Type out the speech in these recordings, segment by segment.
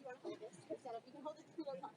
want to hold this instead of you can hold it to the top.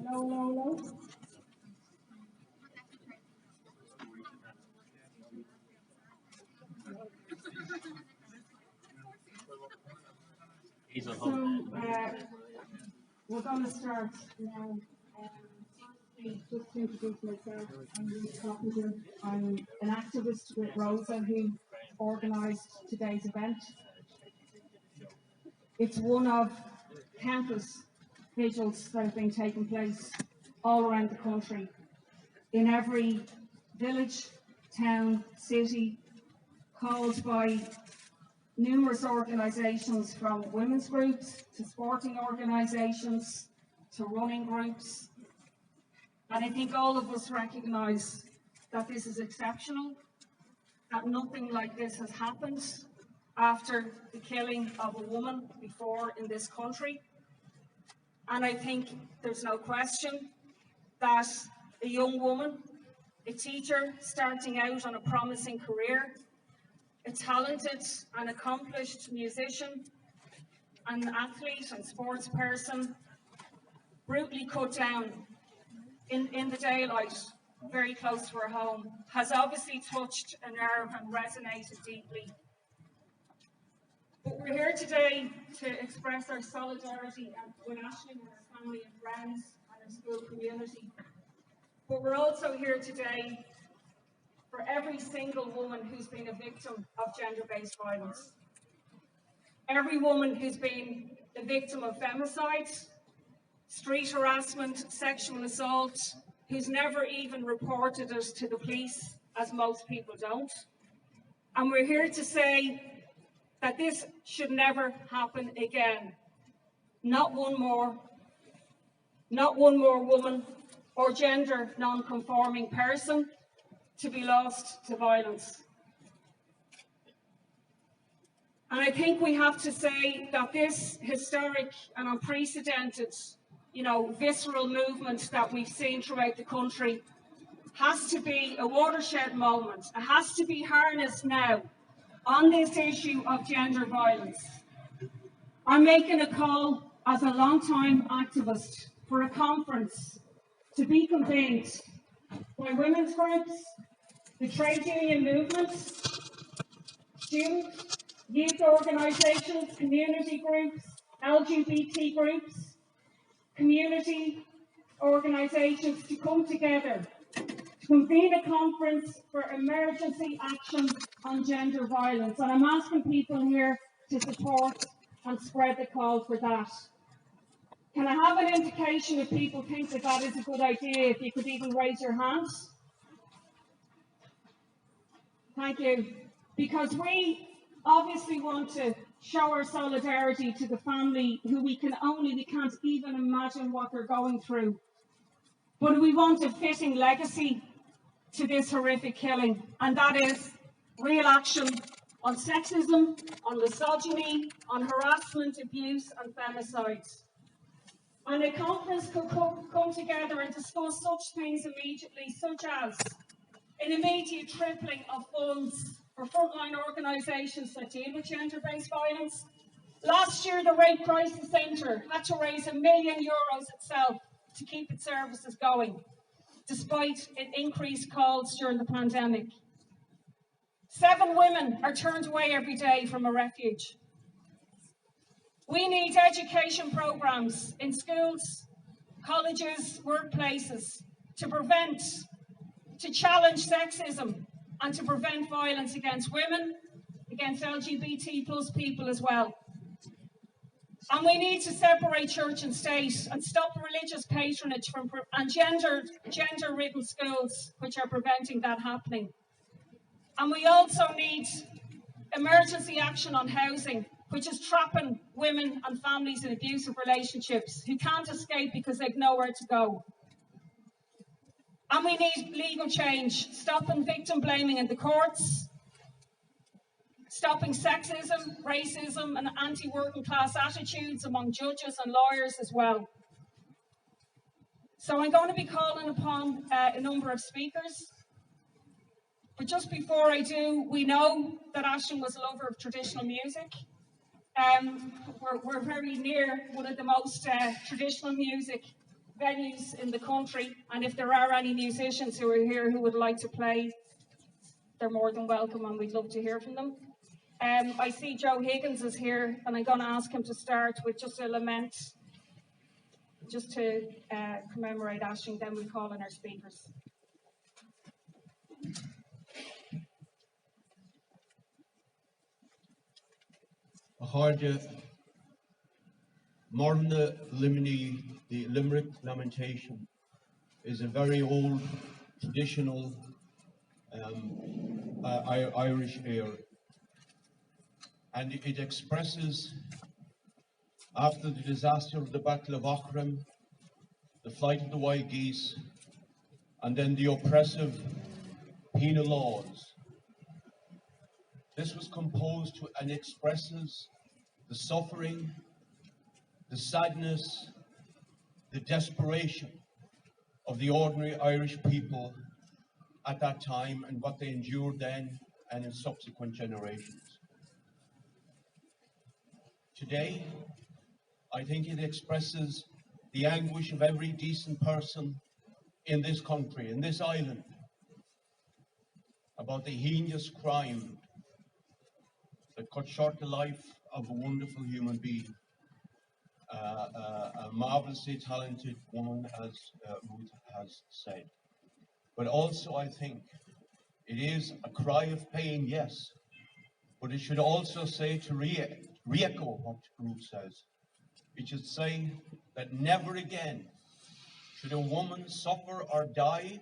Hello, hello, hello. So, we're going to start now. Just to introduce myself, I'm Ruth Carpenter. I'm an activist with Rosa who organised today's event. It's one of countless vigils that have been taking place all around the country, in every village, town, city, called by numerous organisations, from women's groups to sporting organisations to running groups. And I think all of us recognise that this is exceptional, that nothing like this has happened after the killing of a woman before in this country. And I think there's no question that a young woman, a teacher starting out on a promising career, a talented and accomplished musician, an athlete and sports person, brutally cut down in the daylight, very close to her home, has obviously touched a nerve and resonated deeply. But we're here today to express our solidarity with Ashling and her family and friends and her school community. But we're also here today for every single woman who's been a victim of gender-based violence. Every woman who's been a victim of femicide, street harassment, sexual assault, who's never even reported it to the police, as most people don't. And we're here to say that this should never happen again. Not one more woman or gender non-conforming person to be lost to violence. And I think we have to say that this historic and unprecedented, visceral movement that we've seen throughout the country has to be a watershed moment. It has to be harnessed now on this issue of gender violence. I'm making a call as a long-time activist for a conference to be convened by women's groups, the trade union movement, student, youth organisations, community groups, LGBT groups, community organisations to come together to convene a conference for emergency action on gender violence. And I'm asking people here to support and spread the call for that. Can I have an indication if people think that that is a good idea, if you could even raise your hands? Thank you. Because we obviously want to show our solidarity to the family who we can't even imagine what they're going through. But we want a fitting legacy to this horrific killing, and that is real action on sexism, on misogyny, on harassment, abuse and femicide. And a conference could come together and discuss such things immediately, such as an immediate tripling of funds for frontline organisations that deal with gender-based violence. Last year, the Rape Crisis Centre had to raise €1 million itself to keep its services going, despite increased calls during the pandemic. 7 women are turned away every day from a refuge. We need education programmes in schools, colleges, workplaces to challenge sexism and to prevent violence against women, against LGBT plus people as well. And we need to separate church and state and stop religious patronage and gender-ridden schools, which are preventing that happening. And we also need emergency action on housing, which is trapping women and families in abusive relationships who can't escape because they've nowhere to go. And we need legal change, stopping victim blaming in the courts, stopping sexism, racism and anti-working class attitudes among judges and lawyers as well. So I'm going to be calling upon a number of speakers. But just before I do, we know that Ashling was a lover of traditional music. We're very near one of the most traditional music venues in the country, and if there are any musicians who are here who would like to play, they're more than welcome, and we'd love to hear from them. I see Joe Higgins is here, and I'm going to ask him to start with just a lament, just to commemorate Ashling, then we'll call in our speakers. Morna Limini, the Limerick Lamentation, is a very old, traditional Irish air. And it expresses, after the disaster of the Battle of Aughrim, the flight of the wild geese, and then the oppressive penal laws. This was composed to, and expresses the suffering, the sadness, the desperation of the ordinary Irish people at that time and what they endured then and in subsequent generations. Today, I think it expresses the anguish of every decent person in this country, in this island, about the heinous crime that cut short the life of a wonderful human being, a marvelously talented woman, as Ruth has said. But also, I think it is a cry of pain, yes, but it should also say to re-echo what Ruth says. It should say that never again should a woman suffer or die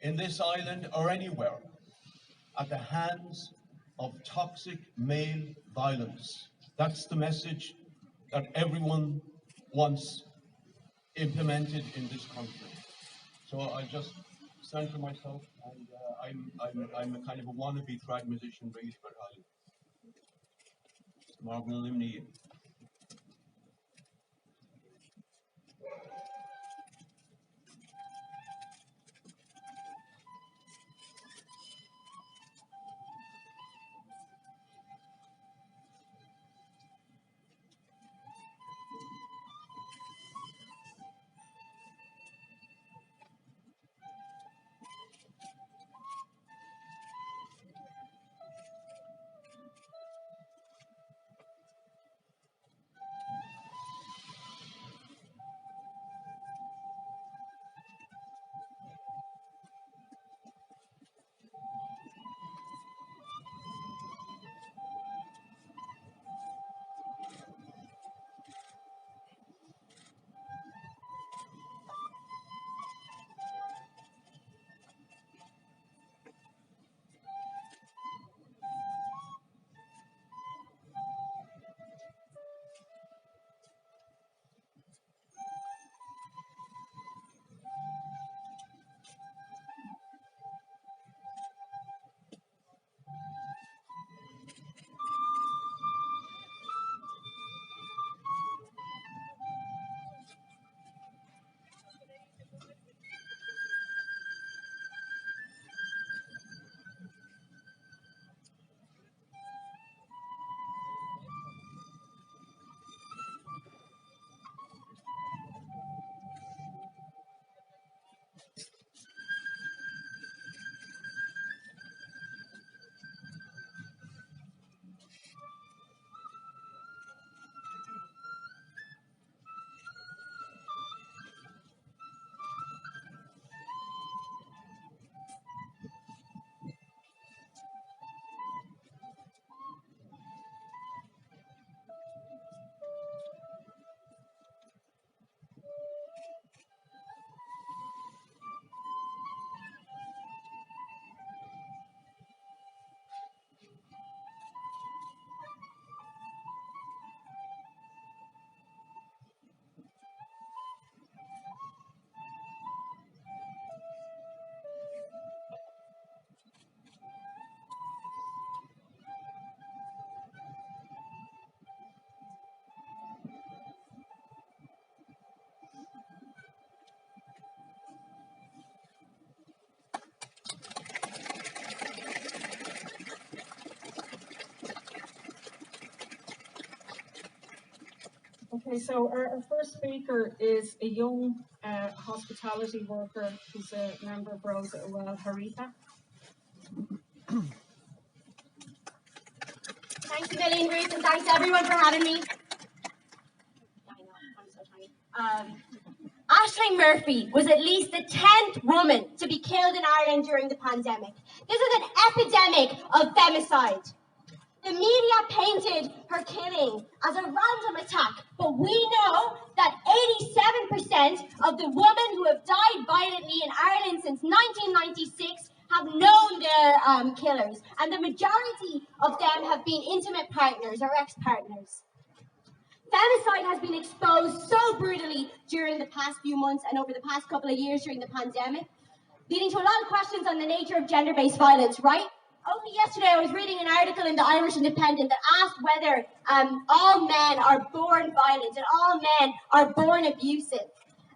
in this island or anywhere at the hands of toxic male violence. That's the message that everyone wants implemented in this country. So I just center myself, and I'm a kind of a wannabe trad musician, really, but Marvin Limney. Okay, so our first speaker is a young hospitality worker who's a member of Rosa Well, Haritha. Thanks a million, Ruth, and thanks everyone for having me. I know, I'm so tiny. Ashling Murphy was at least the 10th woman to be killed in Ireland during the pandemic. This is an epidemic of femicide. The media painted her killing as a random attack, but we know that 87% of the women who have died violently in Ireland since 1996 have known their killers, and the majority of them have been intimate partners or ex-partners. Femicide has been exposed so brutally during the past few months and over the past couple of years during the pandemic, leading to a lot of questions on the nature of gender-based violence, right? Only yesterday I was reading an article in the Irish Independent that asked whether all men are born violent and all men are born abusive.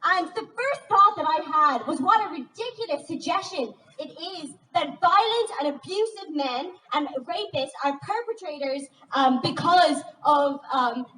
And the first thought that I had was what a ridiculous suggestion it is that violent and abusive men and rapists are perpetrators because of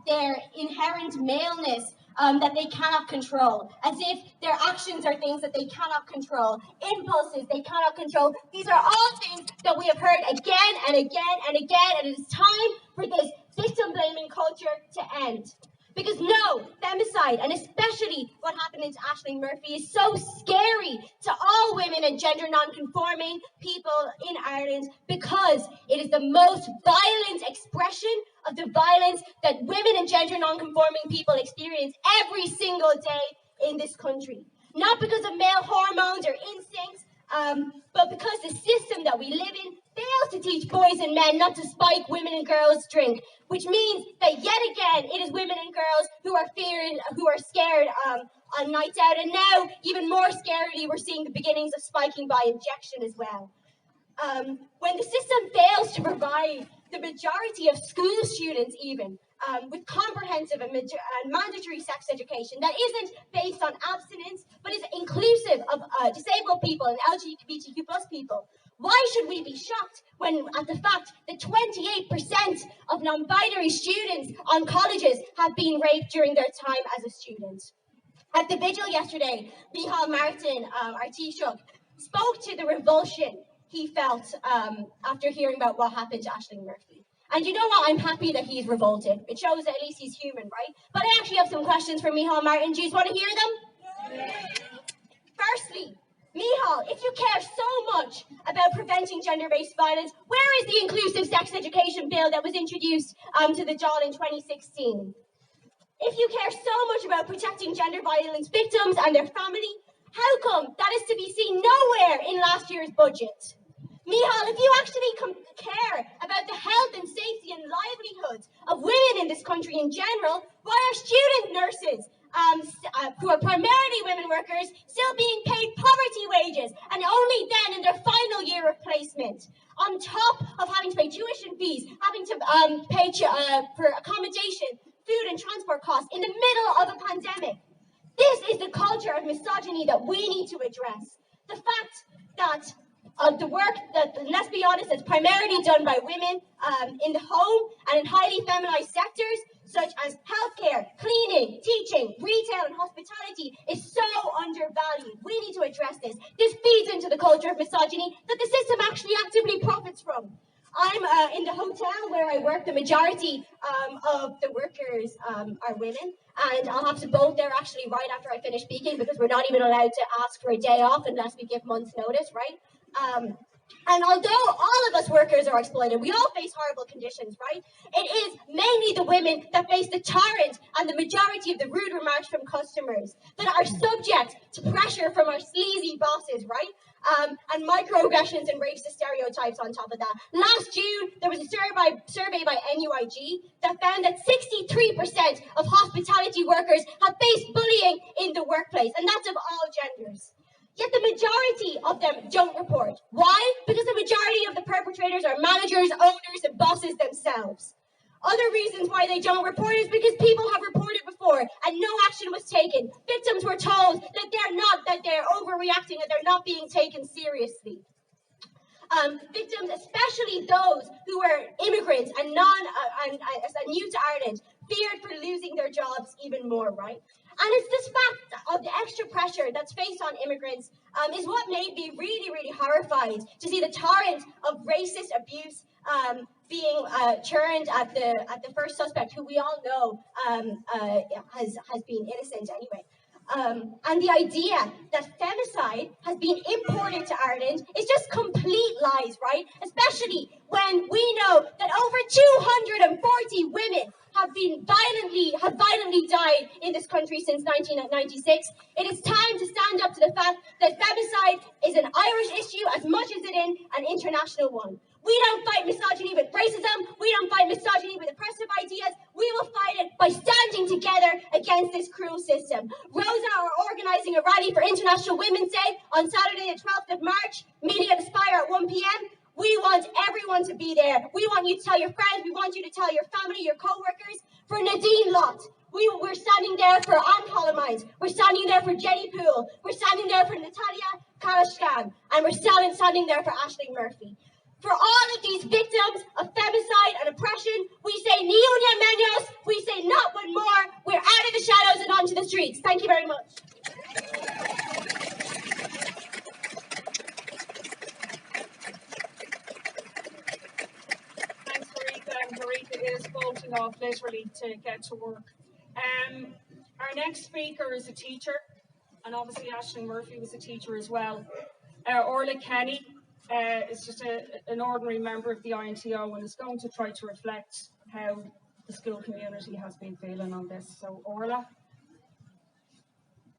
their inherent maleness that they cannot control, as if their actions are things that they cannot control, impulses they cannot control. These are all things that we have heard again and again and again, and it is time for this victim-blaming culture to end. Because no, femicide, and especially what happened to Ashling Murphy, is so scary to all women and gender non-conforming people in Ireland, because it is the most violent expression of the violence that women and gender non-conforming people experience every single day in this country. Not because of male hormones or instincts, but because the system that we live in fails to teach boys and men not to spike women and girls' drink, which means that yet again it is women and girls who are scared on nights out, and now even more scarily we're seeing the beginnings of spiking by injection as well. When the system fails to provide the majority of school students even with comprehensive and mandatory sex education that isn't based on abstinence but is inclusive of disabled people and LGBTQ plus people, why should we be shocked at the fact that 28% of non-binary students on colleges have been raped during their time as a student? At the Vigil yesterday, Micheál Martin, our Taoiseach, spoke to the revulsion he felt after hearing about what happened to Ashling Murphy. And you know what? I'm happy that he's revolted. It shows that at least he's human, right? But I actually have some questions for Micheál Martin. Do you want to hear them? Yeah. Firstly, Micheál, if you care so much about preventing gender-based violence, where is the inclusive sex education bill that was introduced to the Dáil in 2016? If you care so much about protecting gender violence victims and their family, how come that is to be seen nowhere in last year's budget? Micheál, if you actually care about the health and safety and livelihoods of women in this country in general, why are student nurses, who are primarily women workers, still being paid poverty wages, and only then in their final year of placement? On top of having to pay tuition fees, having to pay for accommodation, food and transport costs in the middle of a pandemic. This is the culture of misogyny that we need to address. The fact that the work that, let's be honest, is primarily done by women in the home and in highly feminized sectors such as healthcare, cleaning, teaching, retail and hospitality is so undervalued. We need to address this. This feeds into the culture of misogyny that the system actually actively profits from. I'm in the hotel where I work. The majority of the workers are women, and I'll have to bolt there actually right after I finish speaking, because we're not even allowed to ask for a day off unless we give months' notice, right? And although all of us workers are exploited, we all face horrible conditions, right? It is mainly the women that face the torrent and the majority of the rude remarks from customers that are subject to pressure from our sleazy bosses, right? And microaggressions and racist stereotypes on top of that. Last June, there was a survey by NUIG that found that 63% of hospitality workers have faced bullying in the workplace, and that's of all genders. Yet the majority of them don't report. Why? Because the majority of the perpetrators are managers, owners, and bosses themselves. Other reasons why they don't report is because people have reported before and no action was taken. Victims were told that they're overreacting and they're not being taken seriously. Victims, especially those who were immigrants and new to Ireland, feared for losing their jobs even more, right? And it's this fact of the extra pressure that's faced on immigrants is what made me really, really horrified to see the torrent of racist abuse being churned at the first suspect, who we all know has been innocent anyway. And the idea that femicide has been imported to Ireland is just complete lies, right? Especially when we know that over 240 women have violently died in this country since 1996. It is time to stand up to the fact that femicide is an Irish issue as much as it is an international one. We don't fight misogyny with racism. We don't fight misogyny with oppressive ideas. We will fight it by standing together against this cruel system. Rosa are organising a rally for International Women's Day on Saturday the 12th of March, meeting at the Spire at 1 p.m. We want everyone to be there. We want you to tell your friends. We want you to tell your family, your co-workers. For Nadine Lott, we're standing there for Anne Collomines. We're standing there for Jenny Poole. We're standing there for Natalia Karashkan. And we're standing there for Ashling Murphy. For all of these victims of femicide and oppression, we say ni una menos, we say not one more. We're out of the shadows and onto the streets. Thank you very much. Thanks, Marika. And Marika is bolting off literally to get to work. Our next speaker is a teacher, and obviously Ashling Murphy was a teacher as well. Orla Kenny is just an ordinary member of the INTO and is going to try to reflect how the school community has been feeling on this. So, Orla.